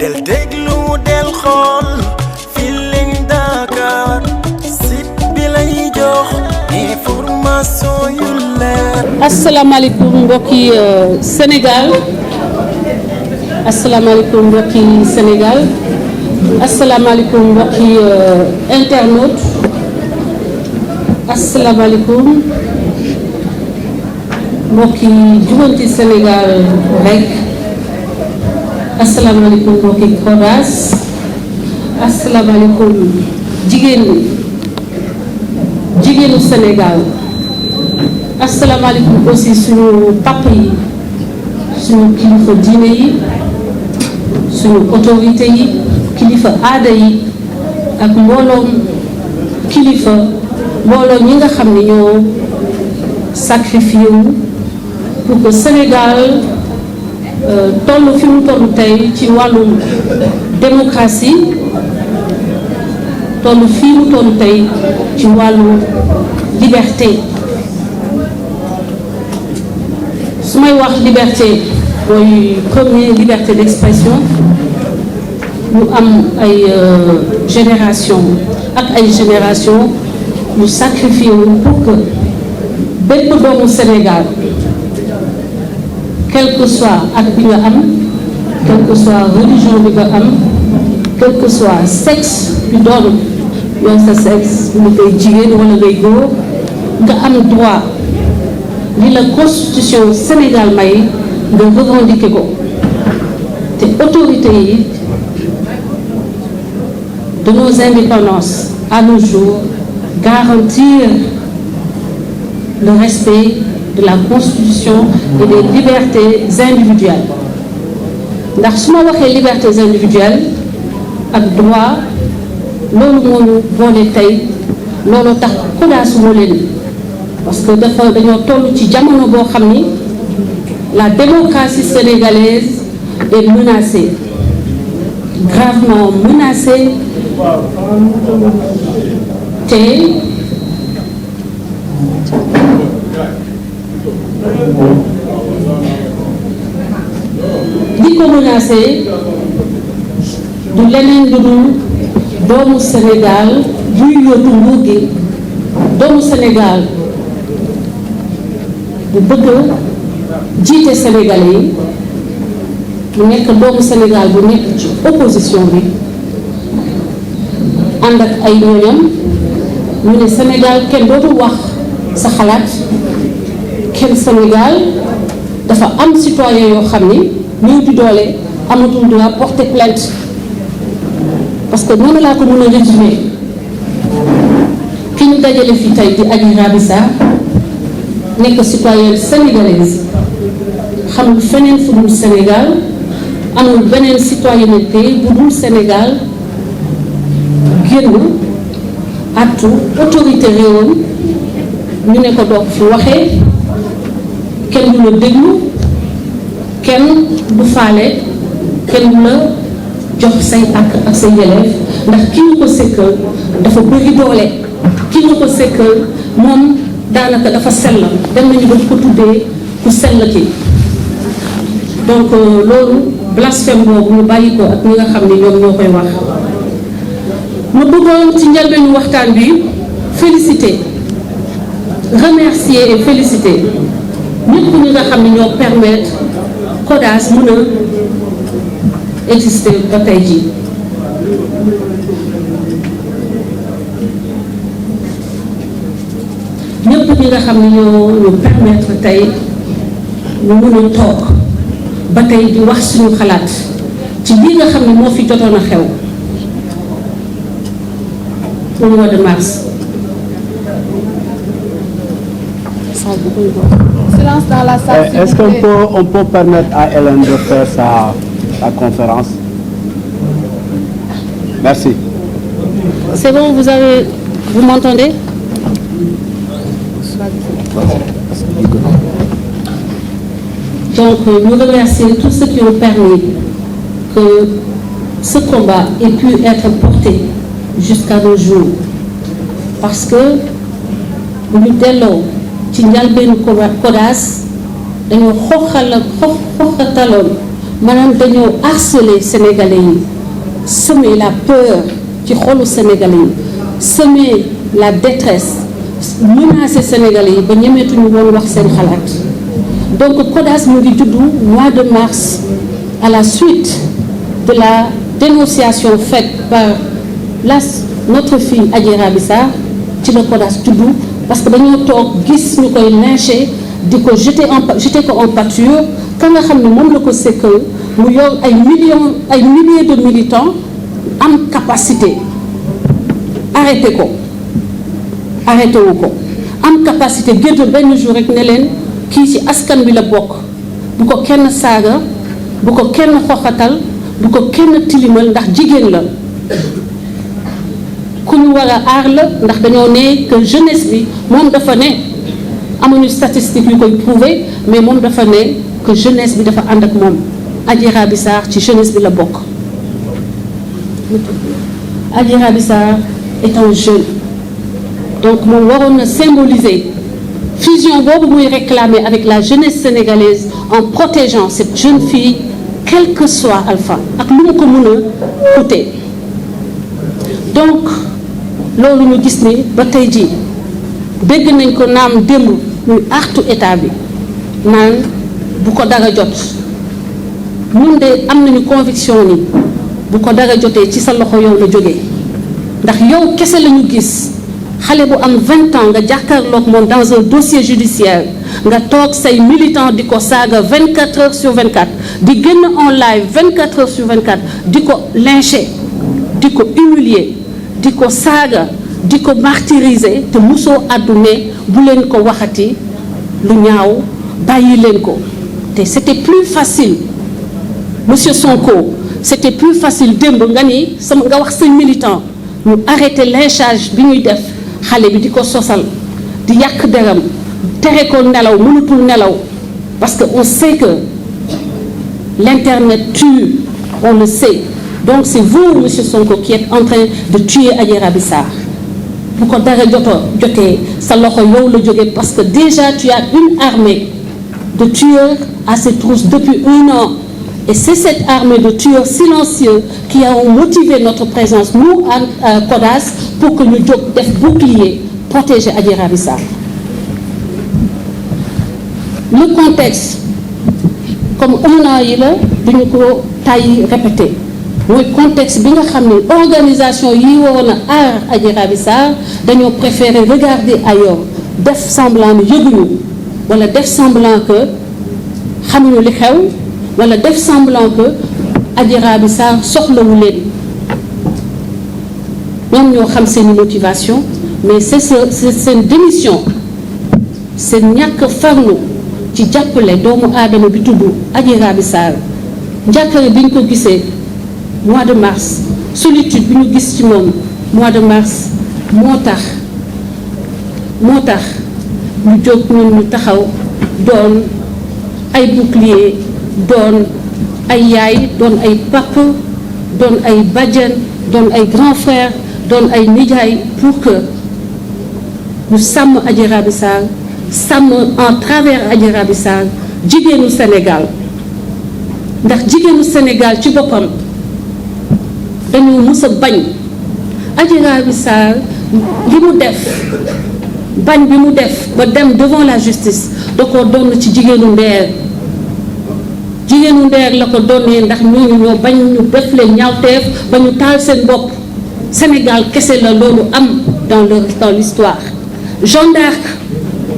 del déglu del xool Feeling Dakar site bi lay jox information yu leer. asalaamaaleykum mbokki Sénégal asalaamaaleykum mbokki Sénégal asalaamaaleykum mbokki internaute asalaamaaleykum mbokki jubanti Sénégal rek asalaamaaleykum mbokki Kodas asalaamaaleykum jigéenu Sénégal asalaamaaleykum aussi suñu papa yi suñu kilifa diine yi suñu autorité yi kilifa aada yi ak mbooloo ñi nga xam ne ñoo sacrifié wu pour que Sénégal toll fi mu toll tey ci wàllum démocratie toll fii mu toll tey ci wàllu liberté. su may wax liberté mooy premier liberté d'expression ñu am ay génération ñu sacrifié wu pour que bépp doomu Sénégal quel que soit ak bi nga am quel que soit religion bi nga am quel que soit sexe bi doon yow sa sexe mu koy jigéen wala ngay góor nga am droit li la constitution Sénégal may nga revendiquer ko te autorité yi de nos indépendances à nos jours garantir le respect de la constitution et des libertés individuelles ndax su ma waxee libertés individuelles ak droit loolu moo ñu boole tey loolu tax Kodas moo leen parce que dañoo toll ci jamono boo xam ni la démocratie sénégalaise est menacée gravement menacée te li ko menacé du leneen lu dul doomu Sénégal buy yóotu nguur gi doomu Sénégal bu bëgg jiite Sénégalais yi mu nekk doomu Sénégal bu nekk ci opposition bi ànd ak ay ñooñam ñu ne Sénégal kenn dootul wax sa xalaat kenn Sénégal dafa am citoyen yoo xam ni ñëw di doole amatul droit porter plainte parce que noonu laa ko mën a résumer ki ñu dajale fi tey di Adji Raby Sarr nekk citoyenne sénégalaise xamul feneen fu dul Sénégal amul beneen citoyenneté bu dul Sénégal génn àttu autorité réewam ñu ne ko doog fi waxee kenn du la déglu kenn du faale kenn du la jox say ak say yelleef ndax ki ñu ko sekkal dafa bëri doole ki ñu ko sekkal moom daanaka dafa sell dem nañu ba ko tuddee ku sell ki donc loolu blasphème boobu ñu bàyyi ko ak ñi nga xam ne ñoom ñoo koy wax. ma bëggoon ci njëlbeenu waxtaan bi féliciter remercier et féliciter ñëpp ñi nga xam ne ñoo permettre Kodas mën a exister ba tey jii. ñëpp ñi nga xam ne ñoo permettre tey ñu mën a toog ba tey di wax suñu xalaat ci lii nga xam ne moo fi jotoon a xew au mois de mars. Silence dans la salle. Est-ce qu'on peut permettre à Hélène de faire sa conférence? Merci. C'est bon, vous m'entendez? Donc, nous remercions tous ceux qui ont permis que ce combat ait pu être porté jusqu'à nos jours. Parce que bu ñu delloo ci njëlbéenu Kodas dañoo xoxataloon maanaam dañoo harceler sénégalais yi semer la peur ci xolu sénégalais yi semer la détresse menacer sénégalais yi ba ñemeetuñu woon wax seen xalaat donc CODAS mu ngi juddu mois de mars à la suite de la dénonciation faite par notre fille Adji Raby Sarr ci la CODAS juddu parce que dañoo toog gis ñu koy lyncher di ko jeter ko en pâture ka nga xam ne moom la ko sekkal mu yor ay milliers de militants am capacité arrêté wu ko am capacité gédd benn jour rek ne leen kii ci askan bi la bokk bu ko kenn saaga bu ko kenn xoxatal bu ko kenn tilimal ndax jigéen la ku ñu war a aar la ndax dañoo ne que jeunesse bi moom dafa ne amuñu statistique yu koy prouver mais moom dafa ne que jeunesse bi dafa ànd ak moom Adji Raby Sarr ci jeunesse bi la bokk Adji Raby Sarr est un jeune donc moom waroon na symboliser fusion boobu muy réclamer avec la jeunesse sénégalaise en protégeant cette jeune fille quel que soit alpha ak lu mu ko mën a coûter donc loolu ñu gis ni ba tey jii dégg nañ ko naam démb muy artu état bi naan bu ko dara jot ñun de am nañu conviction ni bu ko dara jotee ci sa loxo yow la jógee ndax yow kese la ñu gis xale bu am 20 ans nga jàkkaarloog moom dans un dossier judiciaire nga toog say militant di ko saaga 24 heures sur 24 di génn en live 24 heures sur 24 di ko lyncher di ko humilier di ko saaga di ko martyriser te musoo àddune bu leen ko waxati lu ñaaw bàyyi leen ko te c'était plus facile monsieur Sonko c'était plus facile démb nga ni sama nga wax say militant ñu arrêté lynchage bi ñuy def xale bi di ko sosal di yàq deram tere ko nelaw mënatul nelaw parce que on sait que l'internet tue on le sait donc c'est vous monsieur Sonko qui êtes en train de tuer Adji Raby Sarr bu ko dara jotee sa loxo yow la jógee parce que déjà tu as une armée de tueurs à ses trousses depuis 1 an et c'est cette armée de tueurs silencieux qui a motivé notre présence nous à CODAS pour que ñu jóg def bouclier protéger Adji Raby Sarr. Le contexte comme 1 an yi la duñu ko tàyyi répété mooy contexte bi nga xam ne organisation yi waroon a aar Adji Raby Sarr dañoo préférer regarder ailleurs def semblant ne yëguñu wala def semblant que xamuñu li xew wala def semblant que Adji Raby Sarr soxlawu leen ñoom ñoo xam seen motivation mais c'est seen démission seen ñàkk farlu ci jàppale doomu aadama bi tudd Adji Raby Sarr njàkkare bi ñu ko gisee mois de mars solitude bi ñu gis ci moom mois de mars moo tax ñu jóg ñun ñu taxaw doon ay bouclier doon ay yaay doon ay papa doon ay bàjjen doon ay grand frère doon ay nijaay pour que ñu sàmm Adji Raby Sarr sàmm en travers Adji Raby Sarr jigéenu Sénégal ndax jigéenu Sénégal ci boppam dañu mës a bañ Adji Raby Sarr li mu def bañ bi mu def ba dem devant la justice da ko doon ci jigéenu ndeer la ko doonee ndax ñooñu ñoo bañ ñu def leen ñaawteef ba ñu taal seen bopp Sénégal kese la loolu am dans l'histoire Jeanne d'Arc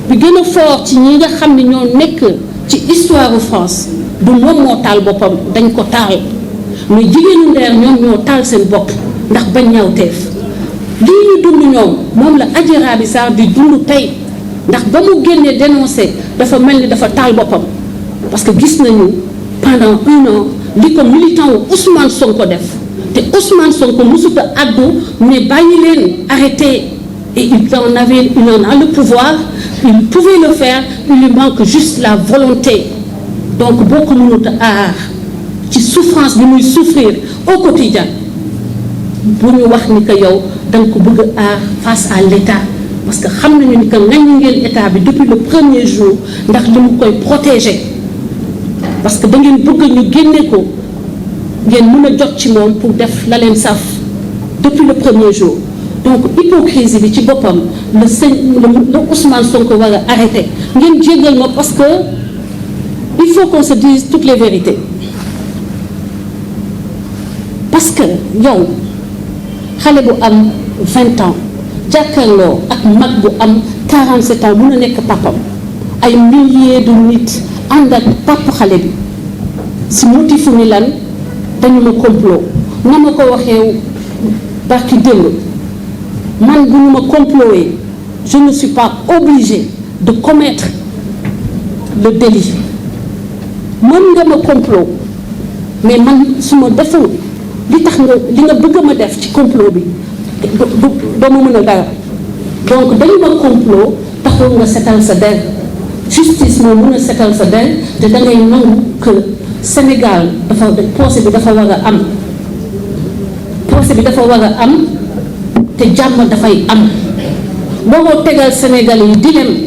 bi gën a fort ci ñi nga xam ne ñoo nekk ci histoire u France du moom moo taal boppam dañ ko taal mais jigéenu ndeer ñoom ñoo taal seen bopp ndax bañ ñaawteef lii ñu dund ñoom moom la Adji Raby Sarr di dund tey ndax ba mu génnee dénoncé dafa mel ni dafa taal boppam parce que gis nañu pendant 1 an li ko militant wu Ousmane Sonko def te Ousmane Sonko mësut a addu mais bàyyi leen arrêté et il en a le pouvoir il pouvait le faire il lui manque juste la volonté donc boo ko mënut a aar ci souffrance bi muy souffrir au quotidien bu ñu wax ni que yow da nga ko bëgg a aar face à l'État parce que xam nañu ni que ngañ ngeen état bi depuis le premier jour ndax li mu koy protéger parce que da ngeen bëgg ñu génne ko ngeen mën a jot ci moom pour def la leen saf depuis le premier jour. Donc hypocrisie bi ci boppam le Ousmane Sonko war a arrêté ngeen jéggal ma parce que il faut qu'on se dise toutes les vérités parce que yow xale bu am 20 ans jàkkaarloo ak mag bu am 47 ans mun a nekk papam ay milliers de nit ànd ak papa xale bi si motifu ni lan dañu ma complot na ma ko waxee barki démb man bu ñu ma comploté je ne suis pas obligée de commettre le délit mën nga ma complot mais man su ma deful li tax nga li nga bëgg ma def ci complot bi doo ma mën a dara donc dañu ma complot taxul nga setal sa der justice moo mën a setal sa der te da ngay nangu que Sénégal procès bi dafa war a am procès bi dafa war a am te jàmm dafay am boo tegal Sénégalais yi dilemme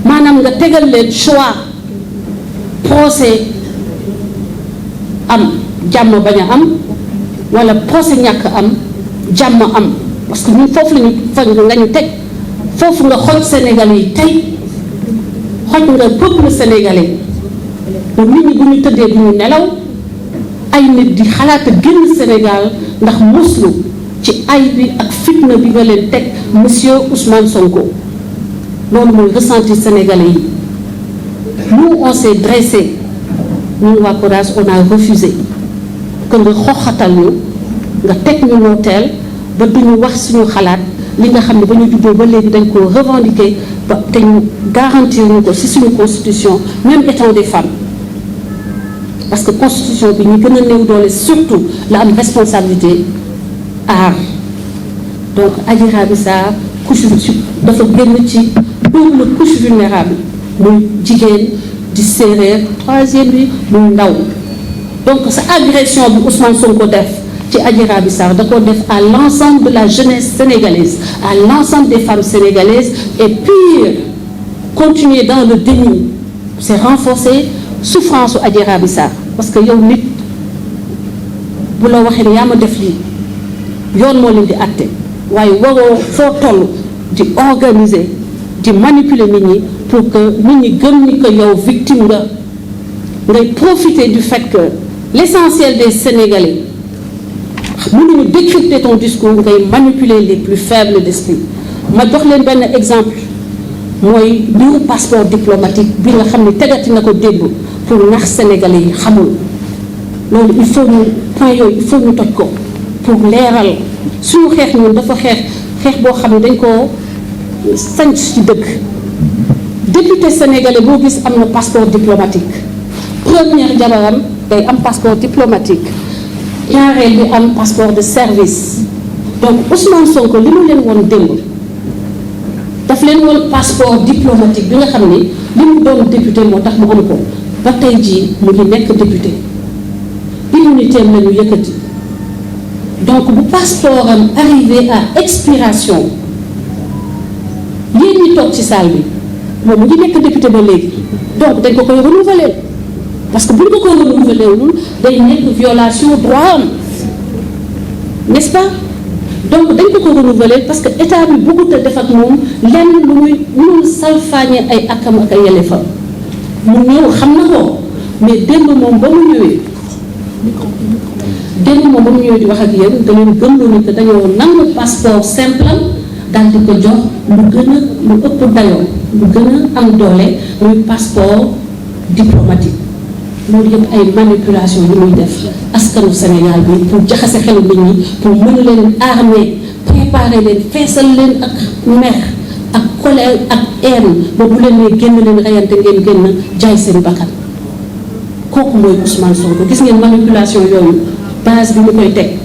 maanaam nga tegal leen choix procès am jàmm bañ a am wala procès ñàkk am jàmm am parce que ñun foofu lañu teg foofu nga xoj Sénégalais yi tey xoj nga peuple sénégalais nit ñi bu ñu tëddee bu ñu nelaw ay nit di xalaat a génn Sénégal ndax muslu ci ay bi ak fitna bi nga leen teg monsieur Ousmane Sonko loolu mooy ressenti sénégalais yi nous on s'est dressé ñun waa Courage on a refusé que nga xoxatal ñu nga teg ñu nooteel ba duñu wax suñu xalaat li nga xam ne ba ñu juddoo ba léegi dañ ko revendiquer ba te ñu garantir ñu ko ci suñu constitution même étant des femmes parce que constitution bi ñu gën a néew doole surtout la am responsabilité aar donc Adji Raby Sarr couche dafa génn ci double couche vulnérable muy jigéen di séeréer troisième bi muy ndaw donc sa agression bi Ousmane Sonko def ci Adji Raby Sarr da ko def à l'ensemble de la jeunesse sénégalaise à l'ensemble des femmes sénégalaises et pire continuer dans le déni c'est renforcer souffrance u Adji Raby Sarr parce que yow nit bu la waxee ne yaa ma def lii yoon moo leen di àtte waaye waroo foo toll di organiser di manipuler nit ñi pour que nit ñi gëm ni que yow victime nga ngay profiter du fait que l'essentiel des Sénégalais mënuñu décrypter ton discours ngay manipuler les plus faibles d'esprit ma jox leen benn exemple mooy mbiru passeport diplomatique bi nga xam ne tegati na ko démb pour nax Sénégalais yi xamul loolu il faut ñu point yooyu il faut ñu toj ko pour leeral suñu xeex ñun dafa xeex boo xam ne dañ koo sanc ci dëkk député sénégalais boo gis am na passeport diplomatique première jabaram day am passeport diplomatique ñaareel bi am passeport de service donc Ousmane Sonko li mu leen woon démb daf leen woon passeport diplomatique bi nga xam ne li mu doon député moo tax mu am ko ba tey jii mu ngi nekk député immunité am la ñu yëkkati donc bu passeport am arrivé à expiration yéen ñi toog ci salle bi moom mu ngi nekk député ba léegi donc dañ ko koy renouveler parce que bu ñu ko koy renouveler wul day nekk violation droit am n'est-ce pas donc dañ ko ko renouveler parce que état bi bëggut a def ak moom lenn lu muy mënul salfaañe ay akam ak ay yelleefam mu ñëw xam na ko mais démb moom ba mu ñëwee di wax ak yéen da leen gëm lu que dañoo nangu passeport simple daal di ko jox lu gën a lu ëpp dayoo lu gën a am doole muy passeport diplomatique loolu yëpp ay manipulation yi muy def askanu Sénégal bi pour jaxase xelu nit ñi pour mën leen armer préparer leen feesal leen ak mer ak colère ak haine ba bu leen nee génn leen reyante ngeen génn jaay seen bakkan kooku mooy Ousmane Sonko gis ngeen manipulation yooyu base bi mu koy teg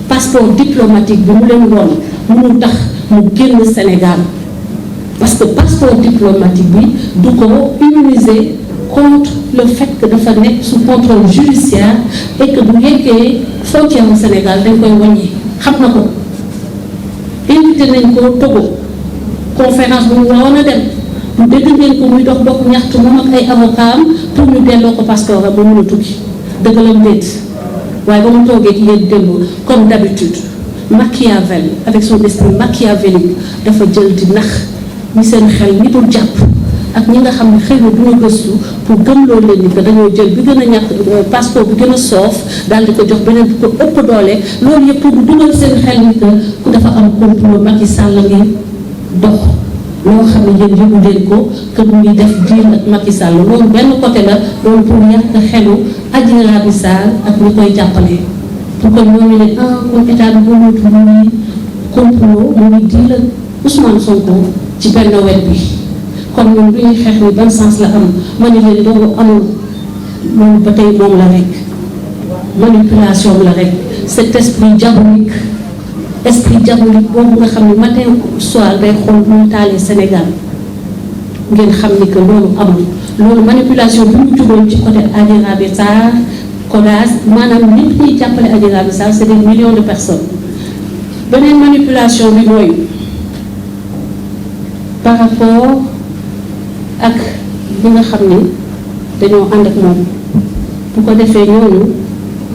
passeport diplomatique bi mu leen woon mënul tax mu génn Sénégal parce que passeport diplomatique bi du ko immuniser contre le fait que dafa nekk sous contrôle judiciaire et que bu yeggee frontière au Sénégal dañ koy wàññi xam na ko invité nañ ko Togo conférence bu mu waroon a dem bu dégg ngeen ko muy dox dox ñaxtu moom ak ay avocat am pour ñu delloo ko passeport am ba mën a tukki dëgg la déet waaye ba mu toogee ci yéen démb comme d'habitude Machiavel avec son esprit machiavélique dafa jël di nax ñi seen xel ñi dul jàpp ak ñi nga xam ne xëy na duñu gëstu pour gëmloo leen ni que dañoo jël bi gën a ñàkk passeport bi gën a soof daal di ko jox beneen bi ko ëpp doole loolu yëpp pour dugal seen xel ni que ku dafa am complot Macky Sall ngi dox loo xam ne yéen yëgu leen ko que mu ngi def diir ak Macky Sall loolu benn côté la loolu pour yàq xelu Adji Raby Sarr ak ñi koy jàppale pour que ñooñu ne comme état bi boobu mu ngi complot mu ngi diir ak Ousmane Sonko ci benn wet bi kon ñun du ñuy xeex ni ban sens la am ma ne leen loolu amul loolu ba tey moom la rek manipulation la rek cet esprit diabolique boobu nga xam ne matin soir day xool muy taalee Sénégal ngeen xam ni que loolu amul loolu manipulation bi mu jugoon ci côté Adji Raby Sarr CODAS maanaam nit ñuy jàppale Adji Raby Sarr c'est des millions de personnes beneen manipulation bi mooy par rapport ak bi nga xam ni dañoo ànd ak moom bu ko defee ñooñu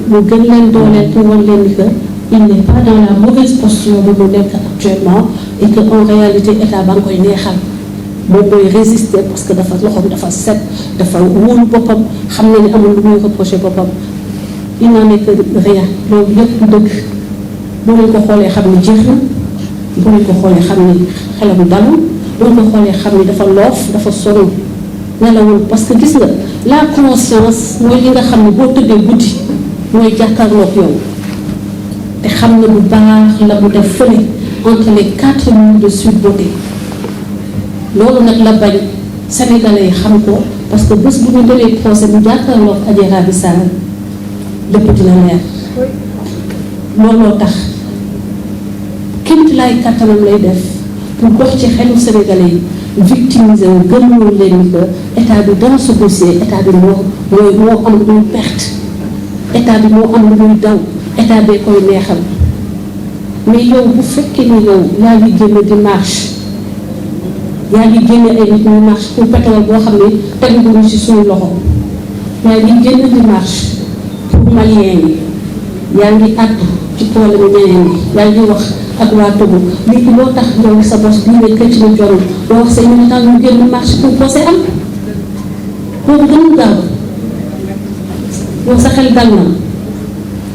mu gën leen dooleel pour wan leen ni que il n'est pas dans la mauvaise posture bu mu nekk actuellement et que en réalité état ba nga koy neexal moom mooy résister parce que dafa loxoom dafa set dafa wóolu boppam xam na ni amul lu muy reproché boppam il n'en est que rien loolu yëpp du dëgg boo leen ko xoolee xam ni jeex na boo leen ko xoolee xam ni xelam dalul boo ko xoolee xam ni dafa loof dafa sonn nelawul parce que gis nga la conscience mooy li nga xam ne boo tëddee guddi mooy jàkkaarloog yow te xam na bu baax la mu def fële entre les 4 murs de Sweet Beauté loolu nag la bañ sénégalais yi xam ko parce que bés bu ñu demee procès bu jàkkaarloog Adji Raby Sarr lépp dina leer looloo tax kémti laay kàttanam lay def pour dox ci xelu sénégalais yi victimiser wu gëmloo leen ni que état bi dans ce dossier état bi moo am lu muy perte état bi moo am lu muy daw état bee koy neexal mais yow bu fekkee ni yow yaa ngi génn di marche yaa ngi génne ay nit ñuy marche pour pétrole boo xam ne teguñu ci suñu loxo yaa ngi génn di marche pour malien yi yaa ngi àddu ci problème ñeneen yi yaa ngi wax ak waa Togo léegi loo tax yow sa bos bii ne këcc na jorul doo wax say militants ñu génn marche pour procès am boobu gënul gaaw yow sa xel dal na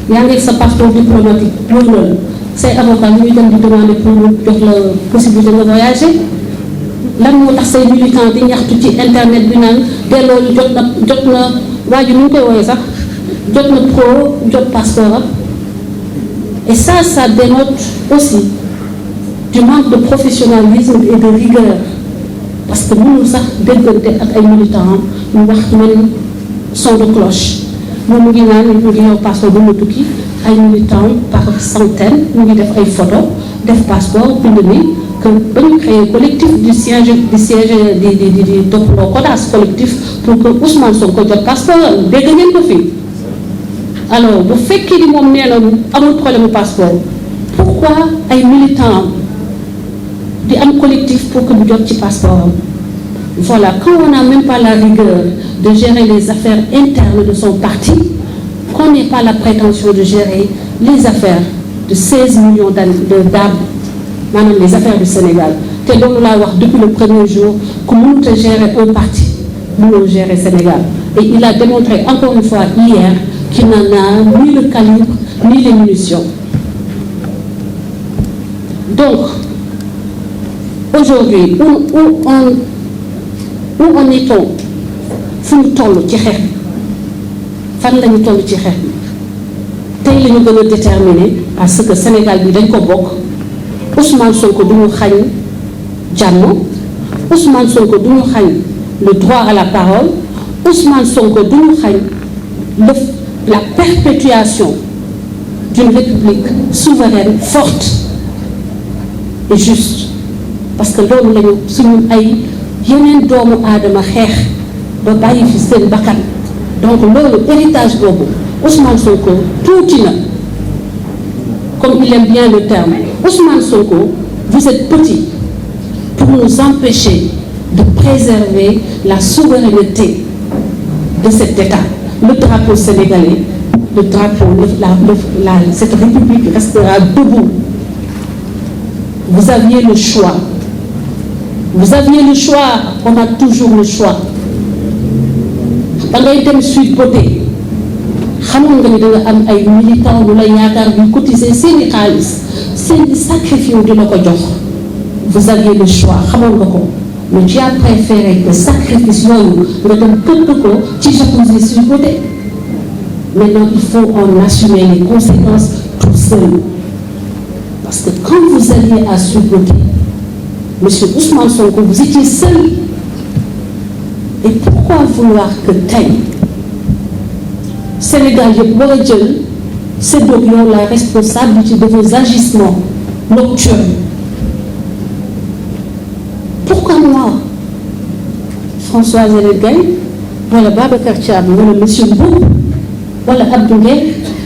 yaa ngi sa passeport diplomatique loolu loolu say avocat ñu dem di demander pour jox la possibilité nga voyager lan moo tax say militants di ñaxtu ci internet bi naan delloo ñu jot na waa ji nu ñu koy woowee sax jot na pro jot passeport am et ça dénote aussi du manque de professionnalisme et de rigueur parce que mënul sax déggante ak ay militants ñu wax mel son de cloche moom mu ngi naan mu ngi ñëw passeport bu mu tukki ay militants par centaine mu ngi def ay photo def passeport bind ni que ba ñu créé collectif di toppandoo CODAS collectif pour que Ousmane Sonko jot passeport dégg ngeen ko fii. Alors bu fekkee ni moom nee na amul problème mu passeport pourquoi ay militants di am collectif pour que mu jot ci passeport am voilà quand on n'a même pas la rigueur de gérer les affaires internes de son parti qu'on n'ait pas la prétention de gérer les affaires de 16 millions d'âmes maanaam les affaires du Sénégal te loolu laa wax depuis le premier jour que mënut a gérer un parti mënoo gérer Sénégal et il a démontré encore une fois hier qu'il n'en a ni le calibre ni les munitions. Donc aujourd'hui où en est-on fu ñu toll ci xeex bi fan la ñu toll ci xeex bi tey la ñu gën a déterminer parce que Sénégal bi dañ ko bokk Ousmane Sonko du ñu xañ jàmm Ousmane Sonko du ñu xañ le droit à la parole Ousmane Sonko du ñu xañ la perpétuation d'une république souveraine forte et juste parce que loolu lañu suñu ay yeneen doomu aadama xeex ba bàyyi fi seen bakkan donc loolu héritage boobu Ousmane Sonko tuuti na comme il aime bien le terme Ousmane Sonko vous êtes petit pour nous empêcher de préserver la souveraineté de cet État. Le drapeau sénégalais, le drapeau, cette République restera debout. Vous aviez le choix. Vous aviez le choix, on a toujours le choix. Da ngay dem Sweet Beauté xamoon nga ni da nga am ay militants yu la yaakaar yu cotiser seeni xaalis seeni sacrifice di la ko jox. Vous aviez le choix xamoon nga ko mais tu as préféré que sacrifice yooyu nga dem këtt ko ci jacuzzi Sweet Beauté. Maintenant il faut en assumer les conséquences tout seul. Parce que quand vous alliez à Sweet Beauté, Monsieur Ousmane Sonko, vous étiez seul. Et pourquoi vouloir que tey Sénégal yëpp war a jël c'est donc yow la responsabilité de vos agissements nocturnes? Pourquoi moi, Françoise Hélène Gaye, wala Babacar Thiam, wala Monsieur Mboup, wala Abdou Nguer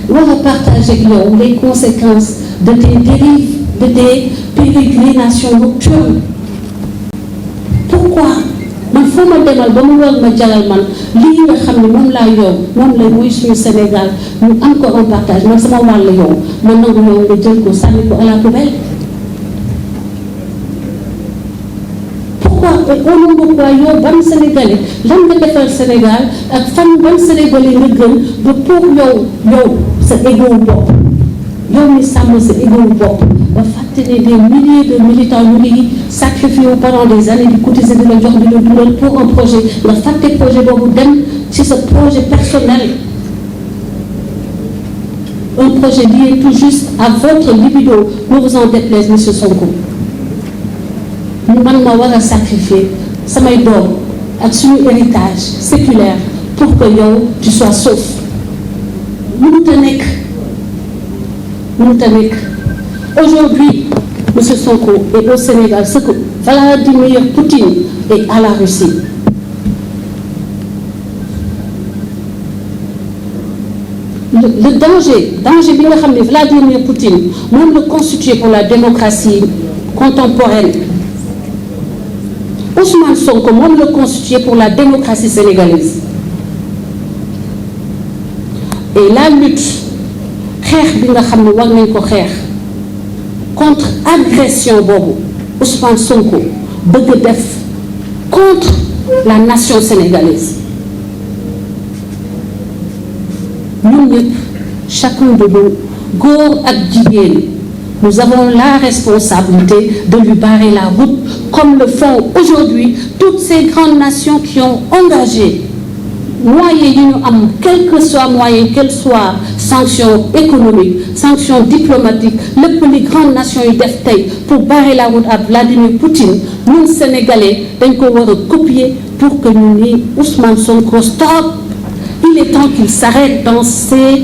war a partager ak yow les conséquences de tes dérives, de tes pérégrinations nocturnes? Pourquoi? Man foo ma demal ba mu war ma jaral man lii nga xam ne moom laa yow moom la mooy suñu Sénégal ñu am ko en partage man sama wàll yow man nangu yow nga jël ko sànni ko à la poubelle. Pourquoi au nom de quoi yow ban Sénégalais lan nga defal Sénégal ak fan ban Sénégalais nga gën ba pour yow sa égo bopp yow mi sàmm sa égo bopp ba fàtte ne des milliers de militants ñu ngi sacrifié pendant des années di cotiser di la jox di la dundal pour un projet nga fàtte projet boobu dem ci sa projet personnel, un projet lié tout juste à votre libido, ne vous en déplaise monsieur Sonko. man ma war a sacrifier samay doom ak suñu héritage séculaire pour que yow tu sois sauf. mënut a nekk. Aujourd'hui, M. Sonko est au Sénégal, ce que Vladimir Poutine est à la Russie. Le danger bi nga xam ne Vladimir Poutine moom la constitué pour la démocratie contemporaine, Ousmane Sonko moom la constitué pour la démocratie sénégalaise. Et la lutte xeex bi nga xam ne war nañ ko xeex contre agression boobu Ousmane Sonko bëgg def contre la nation sénégalaise. Ñun ñëpp chacun de nous góor ak jigéen nous avons la responsabilité de lui barrer la route comme le font aujourd'hui toutes ces grandes nations qui ont engagé moyens yi ñu am, quel que soit moyen, quelles soient sanctions économiques, sanctions diplomatiques, lépp li grandes nations yi def tey pour barrer la route à Vladimir Poutine, ñun Sénégalais dañ ko war a copier pour que ñu ni Ousmane Sonko stop. Il est temps qu'il s'arrête dans ses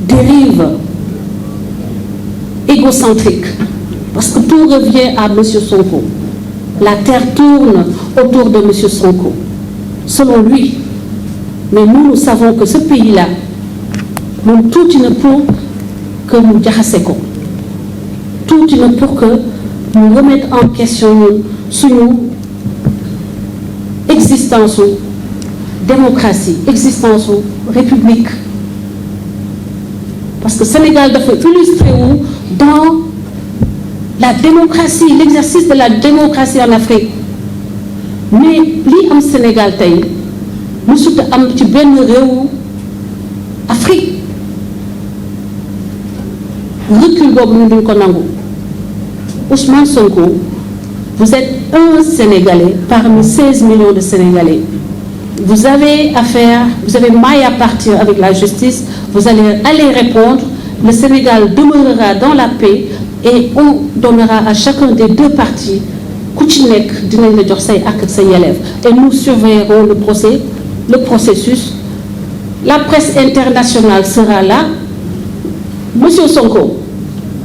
dérives égocentriques, parce que tout revient à monsieur Sonko. La terre tourne autour de monsieur Sonko, selon lui. Mais nous savons que ce pays-là, moom tuuti na pour que ñu jaxase ko, tuuti na pour que ñu remettre en question suñu existence démocratie, existence république. Parce que Sénégal dafa illustré wu dans la démocratie, l'exercice de la démocratie en Afrique. Mais li am Sénégal tey mësut am ci benn réewu Afrique. Recul boobu ñu duñ ko nangu. Ousmane Sonko, vous êtes un Sénégalais parmi 16 millions de Sénégalais. Vous avez maille à partir avec la justice, vous allez aller répondre, le Sénégal demeurera dans la paix et on donnera à chacun des deux parties ku ci nekk dinañ la jox say ak say yelleef et nous surveillerons le processus. La presse internationale sera là. Monsieur Sonko,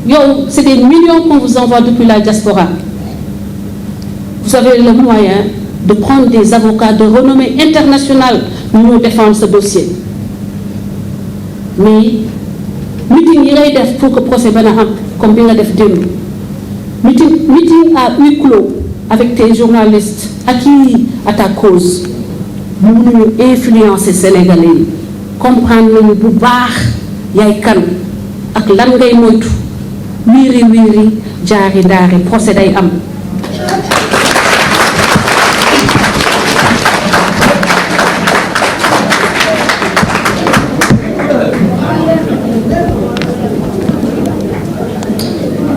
yow, c'est des millions qu'on vous envoie depuis la diaspora. Vous avez le moyen de prendre des avocats de renommée internationale pour nous défendre ce dossier. Mais meeting yi ngay def pour que procès bana am comme bi nga def démb, meeting à huis clos avec tes journalistes acquis à ta cause mënuñu influencer Sénégalais yi comprendre nañu bu baax yaay kan ak lan ngay moytu wiiri wiiri jaari ndaari procès day am.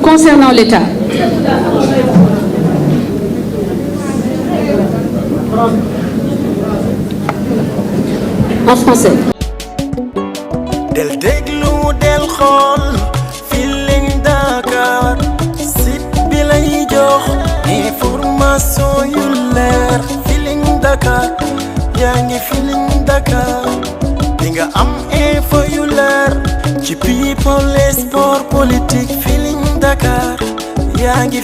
Concernant l'État, en français. del déglu del xool Feeling Dakar site bi lay jox information yu leer Feeling Dakar yaa ngi Feeling Dakar di nga am info yu leer ci people et sport politique Feeling Dakar yaa ngi